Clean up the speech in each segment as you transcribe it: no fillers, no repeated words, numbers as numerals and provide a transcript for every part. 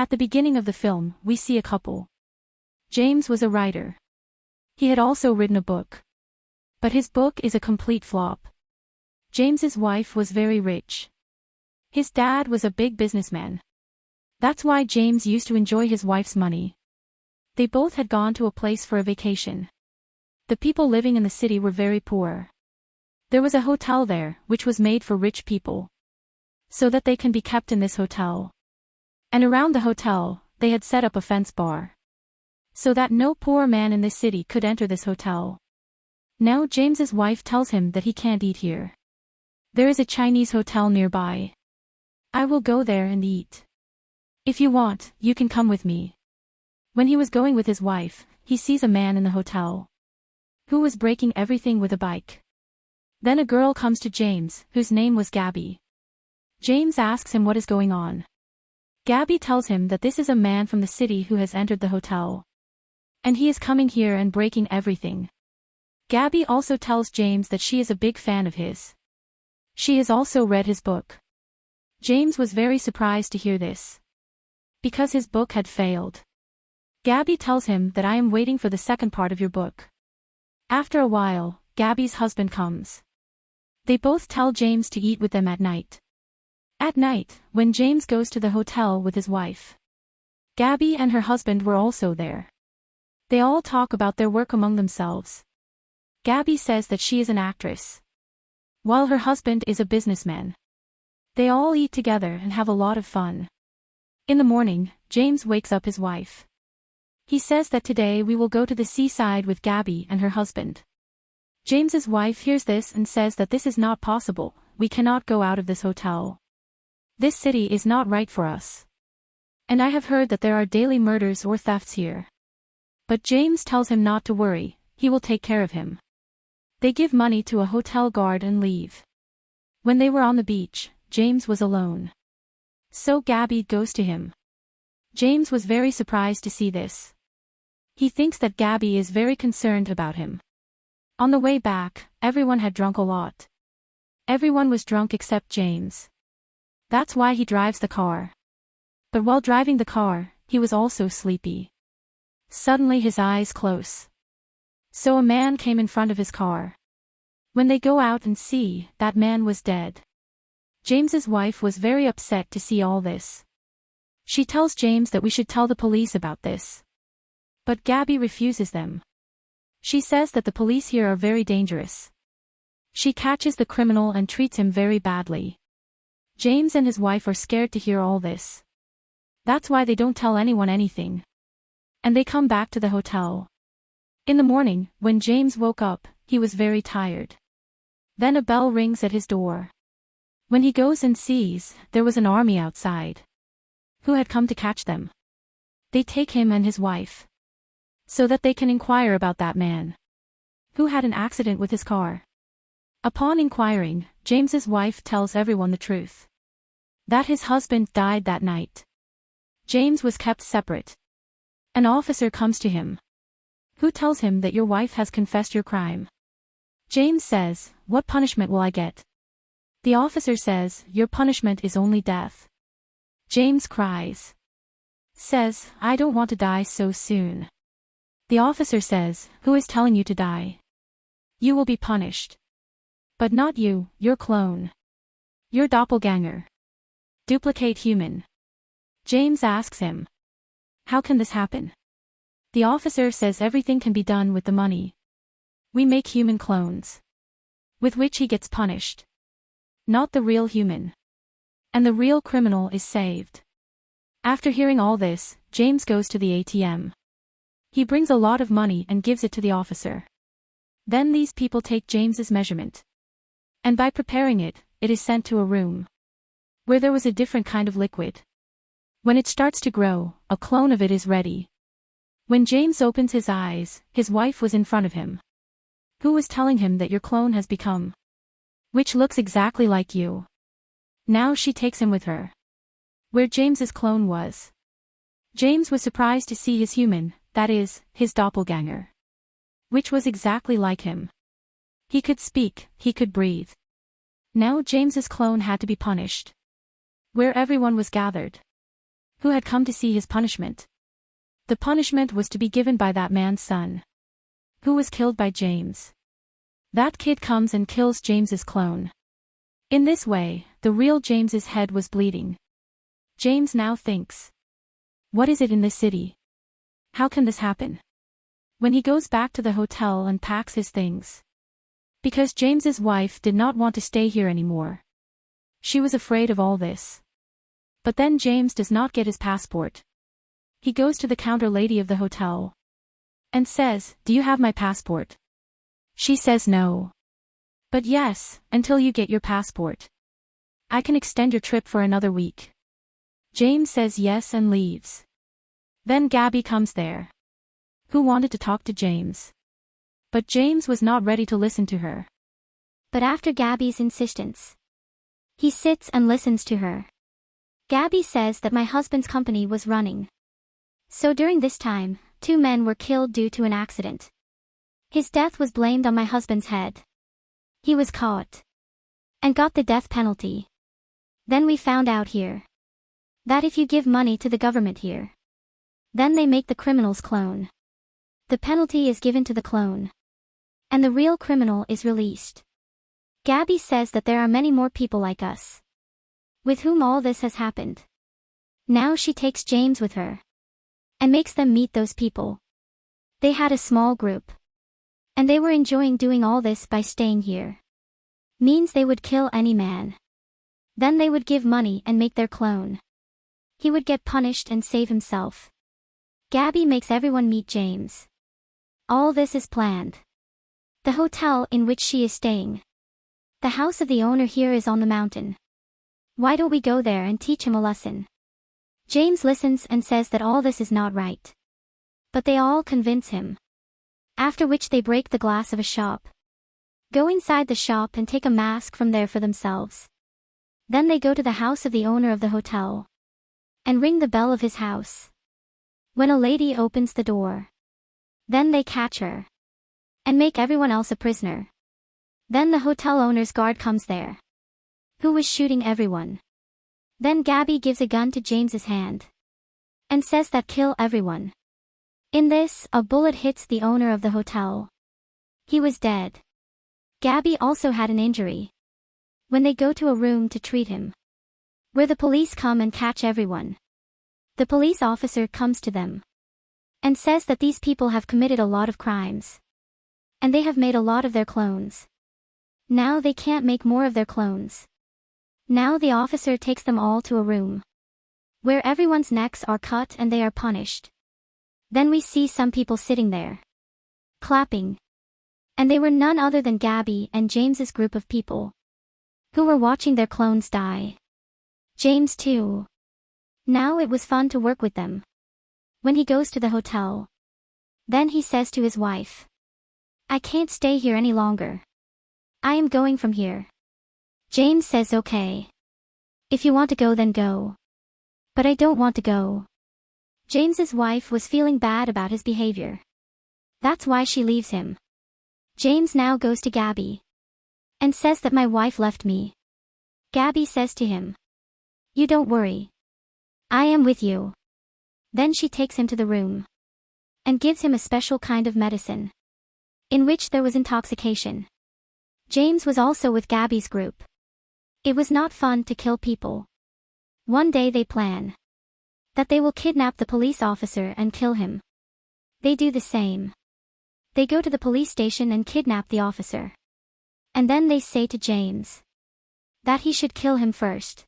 At the beginning of the film, we see a couple. James was a writer. He had also written a book. But his book is a complete flop. James's wife was very rich. His dad was a big businessman. That's why James used to enjoy his wife's money. They both had gone to a place for a vacation. The people living in the city were very poor. There was a hotel there, which was made for rich people, so that they can be kept in this hotel. And around the hotel, they had set up a fence bar, so that no poor man in this city could enter this hotel. Now James's wife tells him that he can't eat here. There is a Chinese hotel nearby. I will go there and eat. If you want, you can come with me. When he was going with his wife, he sees a man in the hotel who was breaking everything with a bike. Then a girl comes to James, whose name was Gabby. James asks him what is going on. Gabby tells him that this is a man from the city who has entered the hotel, and he is coming here and breaking everything. Gabby also tells James that she is a big fan of his. She has also read his book. James was very surprised to hear this, because his book had failed. Gabby tells him that I am waiting for the second part of your book. After a while, Gabby's husband comes. They both tell James to eat with them at night. At night, when James goes to the hotel with his wife, Gabby and her husband were also there. They all talk about their work among themselves. Gabby says that she is an actress, while her husband is a businessman. They all eat together and have a lot of fun. In the morning, James wakes up his wife. He says that today we will go to the seaside with Gabby and her husband. James's wife hears this and says that this is not possible, we cannot go out of this hotel. This city is not right for us. And I have heard that there are daily murders or thefts here. But James tells him not to worry, he will take care of him. They give money to a hotel guard and leave. When they were on the beach, James was alone. So Gabby goes to him. James was very surprised to see this. He thinks that Gabby is very concerned about him. On the way back, everyone had drunk a lot. Everyone was drunk except James. That's why he drives the car. But while driving the car, he was also sleepy. Suddenly his eyes close. So a man came in front of his car. When they go out and see, that man was dead. James's wife was very upset to see all this. She tells James that we should tell the police about this. But Gabby refuses them. She says that the police here are very dangerous. She catches the criminal and treats him very badly. James and his wife are scared to hear all this. That's why they don't tell anyone anything. And they come back to the hotel. In the morning, when James woke up, he was very tired. Then a bell rings at his door. When he goes and sees, there was an army outside, who had come to catch them. They take him and his wife, so that they can inquire about that man, who had an accident with his car. Upon inquiring, James's wife tells everyone the truth, that his husband died that night. James was kept separate. An officer comes to him, who tells him that your wife has confessed your crime. James says, what punishment will I get? The officer says, your punishment is only death. James cries. Says, I don't want to die so soon. The officer says, who is telling you to die? You will be punished. But not you, your clone. Your doppelganger. Duplicate human. James asks him, how can this happen? The officer says everything can be done with the money. We make human clones, with which he gets punished. Not the real human. And the real criminal is saved. After hearing all this, James goes to the ATM. He brings a lot of money and gives it to the officer. Then these people take James's measurement. And by preparing it, it is sent to a room where there was a different kind of liquid. When it starts to grow, a clone of it is ready. When James opens his eyes, his wife was in front of him, who was telling him that your clone has become, which looks exactly like you. Now she takes him with her, where James's clone was. James was surprised to see his human, that is, his doppelganger, which was exactly like him. He could speak, he could breathe. Now James's clone had to be punished, where everyone was gathered, who had come to see his punishment. The punishment was to be given by that man's son, who was killed by James. That kid comes and kills James's clone. In this way, the real James's head was bleeding. James now thinks, what is it in this city? How can this happen? When he goes back to the hotel and packs his things. Because James's wife did not want to stay here anymore. She was afraid of all this. But then James does not get his passport. He goes to the counter lady of the hotel and says, do you have my passport? She says no. But yes, until you get your passport. I can extend your trip for another week. James says yes and leaves. Then Gabby comes there, who wanted to talk to James. But James was not ready to listen to her. But after Gabby's insistence, he sits and listens to her. Gabby says that my husband's company was running. So during this time, 2 men were killed due to an accident. His death was blamed on my husband's head. He was caught and got the death penalty. Then we found out here that if you give money to the government here, then they make the criminal's clone. The penalty is given to the clone, and the real criminal is released. Gabby says that there are many more people like us, with whom all this has happened. Now she takes James with her, and makes them meet those people. They had a small group, and they were enjoying doing all this by staying here. Means they would kill any man. Then they would give money and make their clone. He would get punished and save himself. Gabby makes everyone meet James. All this is planned. The hotel in which she is staying. The house of the owner here is on the mountain. Why don't we go there and teach him a lesson? James listens and says that all this is not right. But they all convince him. After which they break the glass of a shop. Go inside the shop and take a mask from there for themselves. Then they go to the house of the owner of the hotel and ring the bell of his house. When a lady opens the door, then they catch her and make everyone else a prisoner. Then the hotel owner's guard comes there, who was shooting everyone. Then Gabby gives a gun to James's hand and says that kill everyone. In this, a bullet hits the owner of the hotel. He was dead. Gabby also had an injury. When they go to a room to treat him, where the police come and catch everyone, the police officer comes to them and says that these people have committed a lot of crimes, and they have made a lot of their clones. Now they can't make more of their clones. Now the officer takes them all to a room where everyone's necks are cut and they are punished. Then we see some people sitting there, clapping. And they were none other than Gabby and James's group of people, who were watching their clones die. James too. Now it was fun to work with them. When he goes to the hotel, then he says to his wife, I can't stay here any longer. I am going from here. James says okay. If you want to go then go. But I don't want to go. James's wife was feeling bad about his behavior. That's why she leaves him. James now goes to Gabby and says that my wife left me. Gabby says to him, you don't worry. I am with you. Then she takes him to the room and gives him a special kind of medicine, in which there was intoxication. James was also with Gabby's group. It was not fun to kill people. One day they plan that they will kidnap the police officer and kill him. They do the same. They go to the police station and kidnap the officer. And then they say to James that he should kill him first.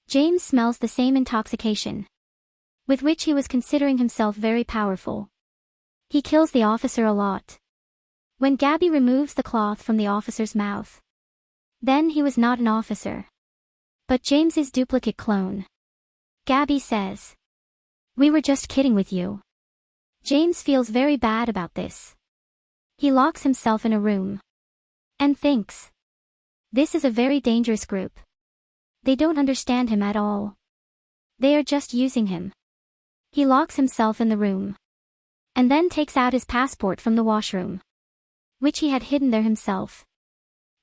James smells the same intoxication, with which he was considering himself very powerful. He kills the officer a lot. When Gabby removes the cloth from the officer's mouth, then he was not an officer, but James's duplicate clone. Gabby says, we were just kidding with you. James feels very bad about this. He locks himself in a room and thinks, this is a very dangerous group. They don't understand him at all. They are just using him. He locks himself in the room and then takes out his passport from the washroom, which he had hidden there himself,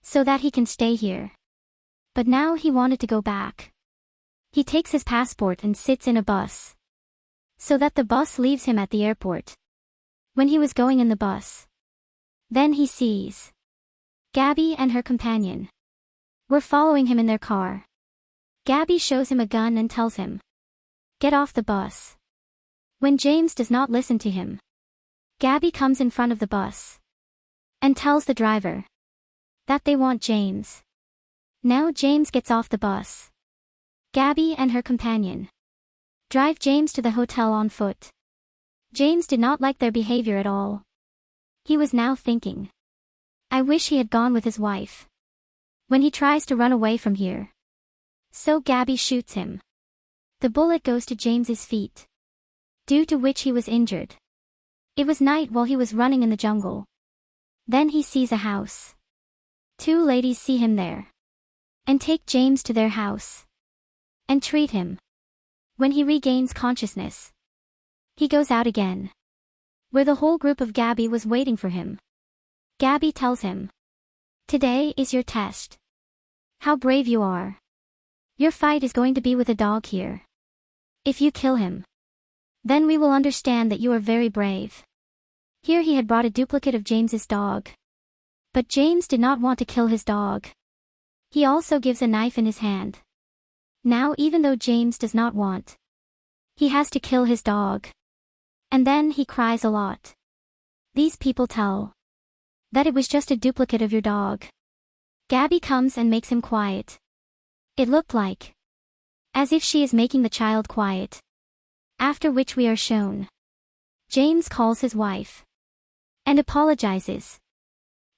so that he can stay here. But now he wanted to go back. He takes his passport and sits in a bus, so that the bus leaves him at the airport. When he was going in the bus, then he sees Gabby and her companion were following him in their car. Gabby shows him a gun and tells him, "Get off the bus." When James does not listen to him, Gabby comes in front of the bus and tells the driver that they want James. Now James gets off the bus. Gabby and her companion drive James to the hotel on foot. James did not like their behavior at all. He was now thinking, I wish he had gone with his wife when he tries to run away from here. So Gabby shoots him. The bullet goes to James's feet, due to which he was injured. It was night while he was running in the jungle. Then he sees a house. Two ladies see him there and take James to their house and treat him. When he regains consciousness, he goes out again, where the whole group of Gabby was waiting for him. Gabby tells him, "Today is your test. How brave you are. Your fight is going to be with a dog here. If you kill him, then we will understand that you are very brave." Here he had brought a duplicate of James's dog. But James did not want to kill his dog. He also gives a knife in his hand. Now even though James does not want, he has to kill his dog. And then he cries a lot. These people tell that it was just a duplicate of your dog. Gabby comes and makes him quiet. It looked like as if she is making the child quiet. After which we are shown James calls his wife and apologizes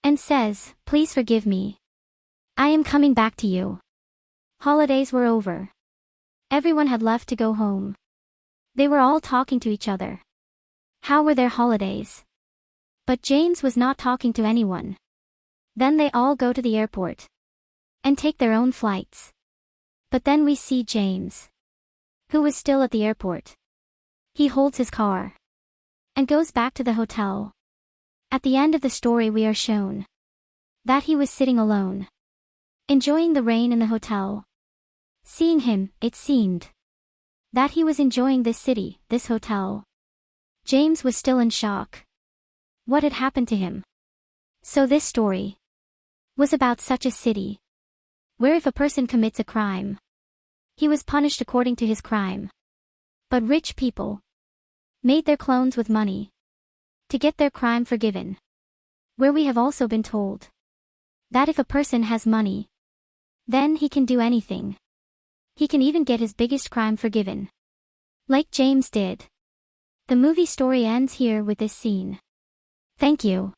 and says, "Please forgive me. I am coming back to you." Holidays were over. Everyone had left to go home. They were all talking to each other. How were their holidays? But James was not talking to anyone. Then they all go to the airport and take their own flights. But then we see James, who was still at the airport. He holds his car and goes back to the hotel. At the end of the story we are shown that he was sitting alone, enjoying the rain in the hotel. Seeing him, it seemed that he was enjoying this city, this hotel. James was still in shock. What had happened to him? So this story was about such a city, where if a person commits a crime, he was punished according to his crime. But rich people made their clones with money to get their crime forgiven. Where we have also been told that if a person has money, then he can do anything. He can even get his biggest crime forgiven, like James did. The movie story ends here with this scene. Thank you.